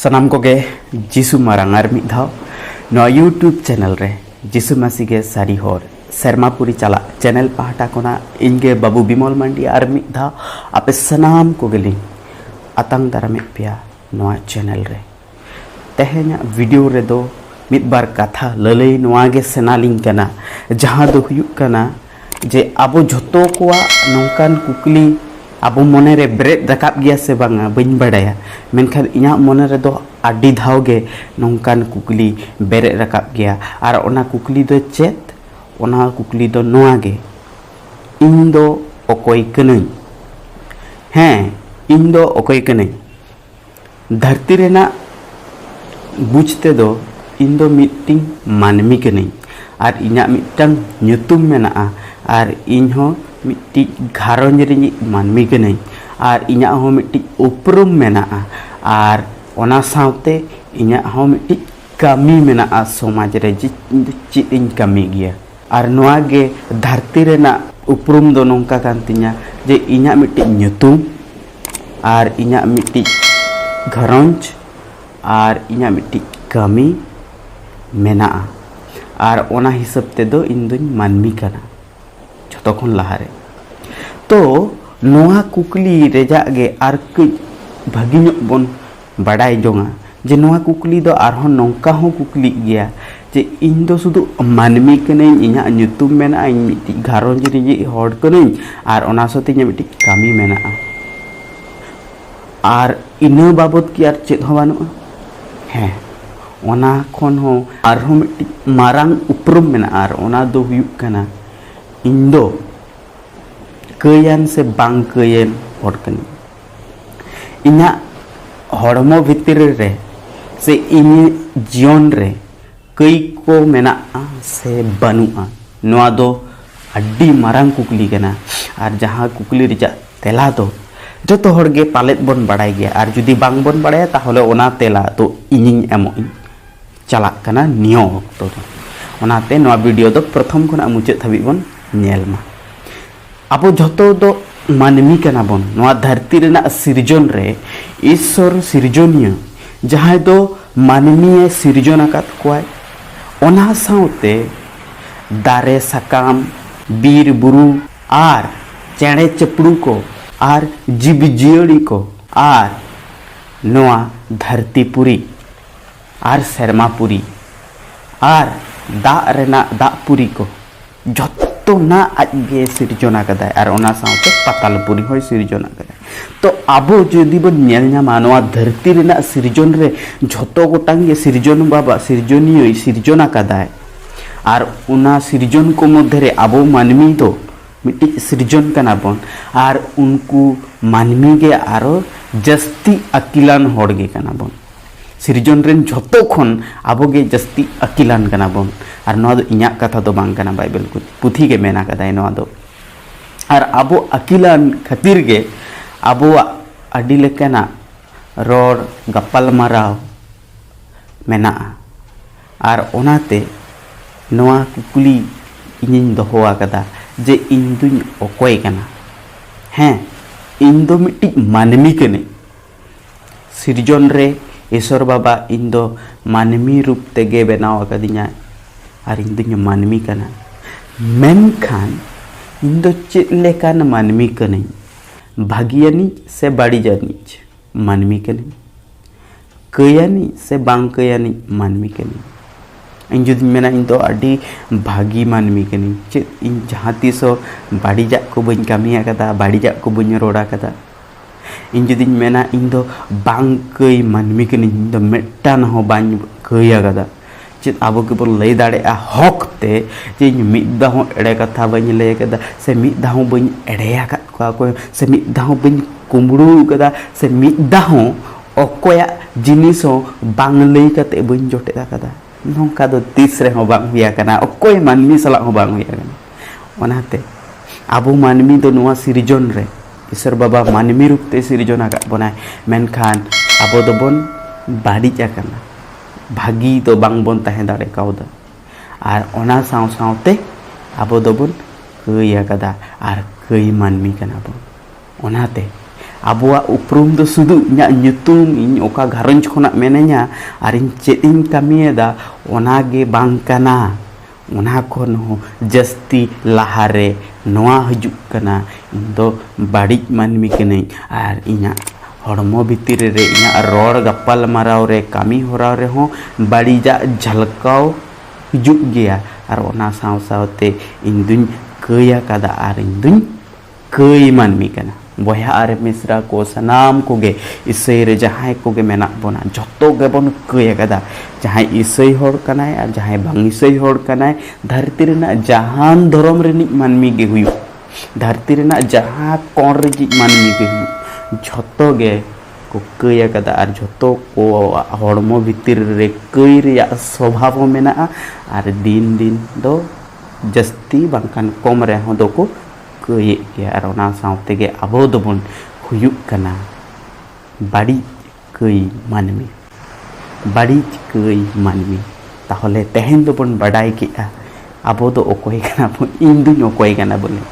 सनाम कोगे जिसु मारांग आर मिद धाव नवा यूट्यूब चैनल रे जिसु मसीह के सारी होर सेरमापुरी चला चैनल पाहटा कोना इनगे बाबू बिमल मंडी आर मिद धाव आपे सनाम कोगेली अतंग दारामे पिया नवा चैनल रे तेहेना वीडियो रे दो मिद बार कथा ललई नवा गे सेनालिंग कना जहां दो हुयुक कना जे आबो झोतो कोआ नौकान कुकली आबो मने रे ब्रेड रकाब गया से बांगा बइन बड़ाया मेनखान इना मने रे दो आडी धाव गे नौकान कुकली बेरे रकाब गया आर ओना कुकली दो चेत ओना कुकली दो नोआ गे इन दो ओकोई कनई हैं इन दो ओकोई कनई धरती रेना बुझते दो इन दो मिटिंग मानमी कनई आर इना मिटंग ᱧᱩᱛᱩᱢ मेना आर इन हो मिट्टी घारोंज रे मानमी कनई आर इना हो मिट्टी उपरुम मेना आर ओना सावते इना हो मिट्टी कामी मेना समाज रे चित इन कामी गया आर नोआ गे धरती रेना उपरुम दो नोंका कान तिया जे इना मिट्टी ᱧᱩᱛᱩᱢ आर इना मिट्टी घारोंज आर इना मिट्टी कामी मेना आर ओना हिसाब ते दो इन दुन मानमी कना जतो खन लहारे तो नोआ कुकली रेजा गे आर कई भागी ᱧᱚᱜ बन बाडाय जोंगा जे नोआ कुकली दो आरहों नौका हो कुकली गया जे इन दो सुदु मानमी कने इना ᱧᱩᱛᱩᱢ मेना इन मिट्टी घारोंज रे हॉड कने आर ओना सते ᱧ मिट्टी कामी मेना आर इना बाबत की आर चेत हो बानुआ हैं ओना खन हो आरहों मिट्टी मारांग उपरुम मेना आर ओना दो हुयुक कना इन दो कयान से बांग कयन हॉड कनी इना हड़मो भितर रे से इन जीवन रे कई को मेना से बनुआ नोआ दो अड्डी मारांग कुकली कना आर जहां कुकली रिजा तेला दो जतो हड़गे पालेत बन बाड़ाय गया आर जुदी बांग बन बाड़ाया ताहले ओना तेला तो इनिंग एमो चला कना नियो तो ओनाते नोआ वीडियो दो प्रथम खना मुचाद धाबि बन नेल मा आबो झतो दो मानमी कना बन नोआ धरती रेना सिरजन रे ईश्वर सिरजनिया जहां दो मानमी सिरजन आकात कोय ओना साउते दारे सकाम बीर बुरु आर चेणे चपड़ू को आर जीव जियड़ी को आर नोआ धरतीपुरी आर सेरमापुरी आर दा रेना दापुरी को जत्तो ना आगे सिरजना कदा आर ओना साउते पातालपुरी होय सिरजना कदा तो आबो जदि बन नेल ᱧामा नोआ धरती रेना सिरजन रे जत्तो गोटांग गे सिरजन बाबा सिरजनिय सिरजना कदा आर ओना सिरजन को मध्य रे आबो मानमी दो मिट्टी सिरजन कना बन आर उनको मानमी गे आरो जस्ती अकिलान होड़ गे कना बन सिरजन रेन झोतो खन आबो गे जस्ती अकिलान कना बन आर नोआ दो इन्या कथा दो बांग कना बाइबल को पुथी गे मेना कदाय नोआ दो आर आबो अकिलान खातिर गे आबो अडी लेकना रोड गप्पल माराव मेना आर ओनाते नोआ कुकुली इनिन दोहोआ कदा जे इन दुन ओकोय कना हैं इन दो मिट्टी मानमी कने सिरजन रे ईश्वर बाबा इन दो मानमी रूप तेगे बनाव कदिया आर इन दुन मानमी कना मेनखान इन दो चेत लेकान मानमी कने भागियानी से बाड़ीजानी मानमी कने कयानी से बांग कयानी मानमी कने इन जुदी मेना इन दो अडी भागी मानमी कने चेत इन जहां तिसो बाड़ीजा को बइन कामिया कदा बाड़ीजा को बइन रोड़ा कदा इन जुदी मेना इन दो बांग कई मानमी कने इन दो मेटान हो बांग कया कदा चेत आबो के बोल लई दाड़े आ हकते जे मिदा हो एड़े कथा बइन लय कदा से मिदा हो बइन एड़ेया का को से मिदा हो बइन कुमड़ू कदा से मिदा हो ओकोया जिनिस हो बांग लई कते बइन जोटे कदा नौका दो तीसरे हो बांग हुआ कना ओकोय मानमी सला हो बांग हुआ कना ओनाते आबो मानमी दो नोआ सिरजन रे ईश्वर बाबा मानमी रूप ते सिरजन आका बनाय मेनखान आबो दो बन बाड़ीजा कना भागी तो बांग बन ताहे दाड़े कावदा आर ओना साव सावते आबो दो बन कया कदा आर कई मानमी कना बन ओनाते Abuak uprum do sudu nya nyutum ᱤᱧ oka gharonj khonak menanya arin chet ᱤᱧ kamieda onage bang kana ona khon ho jasti lahare noa hijuk kana indo badij manmi kene ar inya hormo bhitir re inya ror gapal marau re kami horau re ho badija jhalkaw hijuk geya ar ona saw sawte induñ kaya kada ar induñ kay manmi kana boya ar misra ko sanam koge isai re jahai koge menak bona joto ge bon kaya kada jahai isai hor kanai ar jahai bang isai hor kanai dharti rena jahan dhorom renik manmi ge huyu dharti rena jaha kon reji manmi ge huyu joto ge ko kaya kada ar joto ko hormo bhitir re kay reya swabhav mena ar din din do jasti bangkan kom re ho do ko kay ge ar ona sawte ge abo dobon huyuk kana badi kay manmi badi kay manmi tahole tehen dobon badai ke abo do okoy kana bo induñ okoy kana bole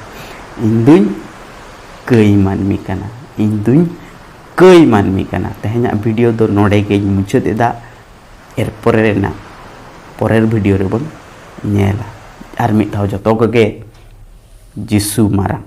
induñ kay manmi kana induñ kay manmi kana tehnya video do node ge muchet eda erpore rena porer video re bon nyela ar mit thaw joto ge Jisu marang